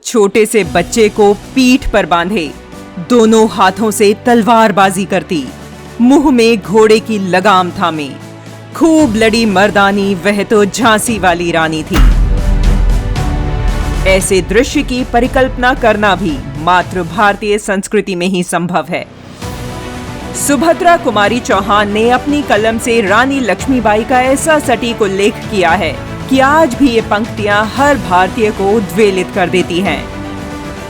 छोटे से बच्चे को पीठ पर बांधे, दोनों हाथों से तलवारबाजी करती, मुंह में घोड़े की लगाम थामे, खूब लड़ी मर्दानी वह तो झांसी वाली रानी थी। ऐसे दृश्य की परिकल्पना करना भी मात्र भारतीय संस्कृति में ही संभव है। सुभद्रा कुमारी चौहान ने अपनी कलम से रानी लक्ष्मीबाई का ऐसा सटीक उल्लेख किया है कि आज भी ये पंक्तियां हर भारतीय को उद्वेलित कर देती हैं।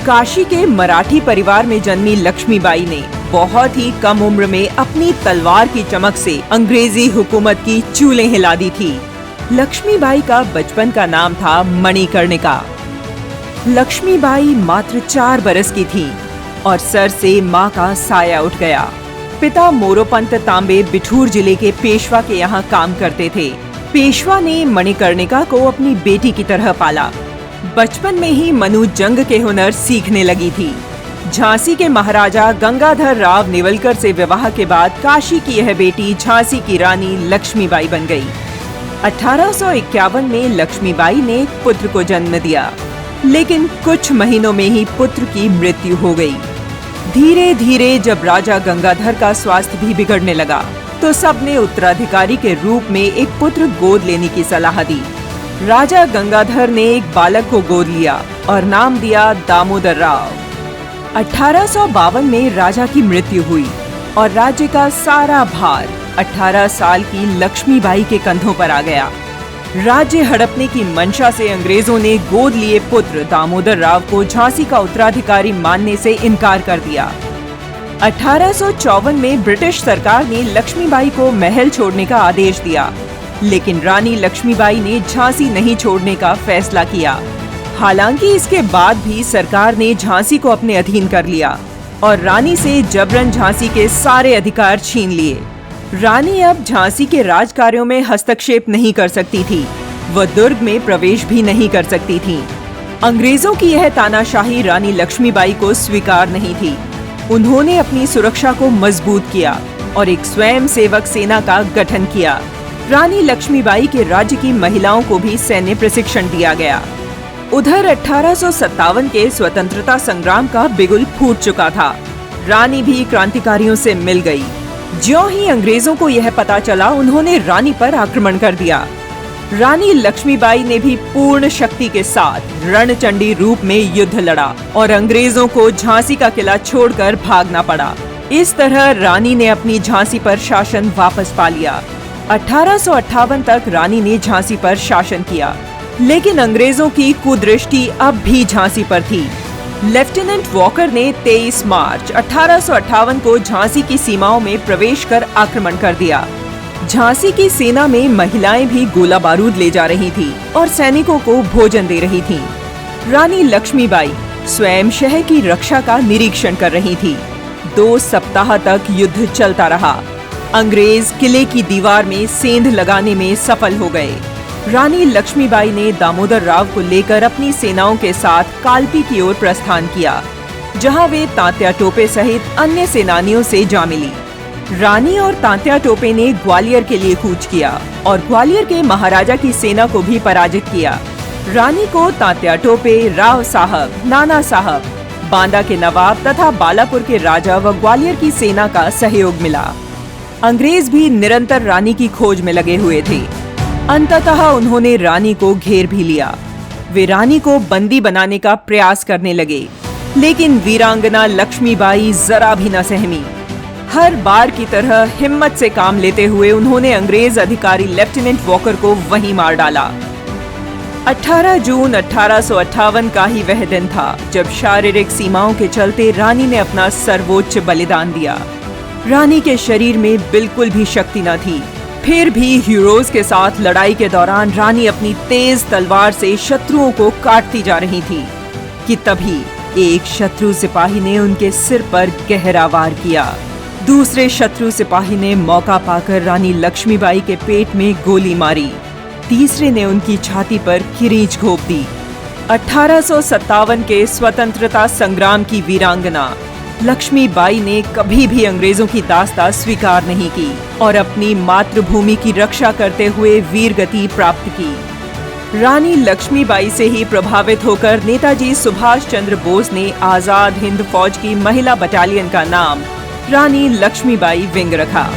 काशी के मराठी परिवार में जन्मी लक्ष्मीबाई ने बहुत ही कम उम्र में अपनी तलवार की चमक से अंग्रेजी हुकूमत की चूलें हिला दी थी। लक्ष्मीबाई का बचपन का नाम था मणिकर्णिका। लक्ष्मीबाई मात्र 4 बरस की थी और सर से माँ का साया उठ गया। पिता मोरोपंत तांबे बिठूर जिले के पेशवा के यहाँ काम करते थे। पेशवा ने मणिकर्णिका को अपनी बेटी की तरह पाला। बचपन में ही मनु जंग के हुनर सीखने लगी थी। झांसी के महाराजा गंगाधर राव नेवलकर से विवाह के बाद काशी की यह बेटी झांसी की रानी लक्ष्मीबाई बन गई। 1851 में लक्ष्मीबाई ने एक पुत्र को जन्म दिया, लेकिन कुछ महीनों में ही पुत्र की मृत्यु हो गई। धीरे धीरे जब राजा गंगाधर का स्वास्थ्य भी बिगड़ने लगा, तो सबने उत्तराधिकारी के रूप में एक पुत्र गोद लेने की सलाह दी। राजा गंगाधर ने एक बालक को गोद लिया और नाम दिया दामोदर राव। 1852 में राजा की मृत्यु हुई और राज्य का सारा भार 18 साल की लक्ष्मीबाई के कंधों पर आ गया। राज्य हड़पने की मंशा से अंग्रेजों ने गोद लिए पुत्र दामोदर राव को झांसी का उत्तराधिकारी मानने से इनकार कर दिया। 1854 में ब्रिटिश सरकार ने लक्ष्मीबाई को महल छोड़ने का आदेश दिया, लेकिन रानी लक्ष्मीबाई ने झांसी नहीं छोड़ने का फैसला किया। हालांकि इसके बाद भी सरकार ने झांसी को अपने अधीन कर लिया और रानी से जबरन झांसी के सारे अधिकार छीन लिए। रानी अब झांसी के राजकार्यों में हस्तक्षेप नहीं कर सकती थी, वह दुर्ग में प्रवेश भी नहीं कर सकती थी। अंग्रेजों की यह तानाशाही रानी लक्ष्मीबाई को स्वीकार नहीं थी। उन्होंने अपनी सुरक्षा को मजबूत किया और एक स्वयं सेवक सेना का गठन किया। रानी लक्ष्मीबाई के राज्य की महिलाओं को भी सैन्य प्रशिक्षण दिया गया। उधर 1857 के स्वतंत्रता संग्राम का बिगुल फूट चुका था। रानी भी क्रांतिकारियों से मिल गई। ज्यों ही अंग्रेजों को यह पता चला, उन्होंने रानी पर आक्रमण कर दिया। रानी लक्ष्मीबाई ने भी पूर्ण शक्ति के साथ रणचंडी रूप में युद्ध लड़ा और अंग्रेजों को झांसी का किला छोड़कर भागना पड़ा। इस तरह रानी ने अपनी झांसी पर शासन वापस पा लिया। 1858 तक रानी ने झांसी पर शासन किया, लेकिन अंग्रेजों की कुदृष्टि अब भी झांसी पर थी। लेफ्टिनेंट वॉकर ने 23 मार्च 1858 को झांसी की सीमाओं में प्रवेश कर आक्रमण कर दिया। झांसी की सेना में महिलाएं भी गोला बारूद ले जा रही थी और सैनिकों को भोजन दे रही थीं। रानी लक्ष्मीबाई स्वयं शहर की रक्षा का निरीक्षण कर रही थी। 2 सप्ताह तक युद्ध चलता रहा। अंग्रेज किले की दीवार में सेंध लगाने में सफल हो गए। रानी लक्ष्मीबाई ने दामोदर राव को लेकर अपनी सेनाओं के साथ कालपी की ओर प्रस्थान किया, जहां वे तात्या टोपे सहित अन्य सेनानियों से जा मिली। रानी और तात्या टोपे ने ग्वालियर के लिए कूच किया और ग्वालियर के महाराजा की सेना को भी पराजित किया। रानी को तात्या टोपे, राव साहब, नाना साहब, बांदा के नवाब तथा बालापुर के राजा व ग्वालियर की सेना का सहयोग मिला। अंग्रेज भी निरंतर रानी की खोज में लगे हुए थे। अंततः उन्होंने रानी को घेर भी लिया। वे रानी को बंदी बनाने का प्रयास करने लगे, लेकिन वीरांगना लक्ष्मीबाई जरा भी न सहमी। हर बार की तरह हिम्मत से काम लेते हुए उन्होंने अंग्रेज अधिकारी लेफ्टिनेंट वॉकर को वहीं मार डाला। 18 जून 1858 का ही वह दिन था जब शारीरिक सीमाओं के चलते रानी ने अपना सर्वोच्च बलिदान दिया। रानी के शरीर में बिल्कुल भी शक्ति न थी, फिर भी हीरोज के साथ लड़ाई के दौरान रानी अपनी तेज तलवार से शत्रुओं को काटती जा रही थी कि तभी एक शत्रु सिपाही ने उनके सिर पर गहरा वार किया। दूसरे शत्रु सिपाही ने मौका पाकर रानी लक्ष्मीबाई के पेट में गोली मारी। तीसरे ने उनकी छाती पर किरीच घोंप दी। 1857 के स्वतंत्रता संग्राम की वीरांगना लक्ष्मीबाई ने कभी भी अंग्रेजों की दास्ता स्वीकार नहीं की और अपनी मातृभूमि की रक्षा करते हुए वीरगति प्राप्त की। रानी लक्ष्मीबाई से ही प्रभावित होकर नेताजी सुभाष चंद्र बोस ने आजाद हिंद फौज की महिला बटालियन का नाम रानी लक्ष्मीबाई विंग रखा।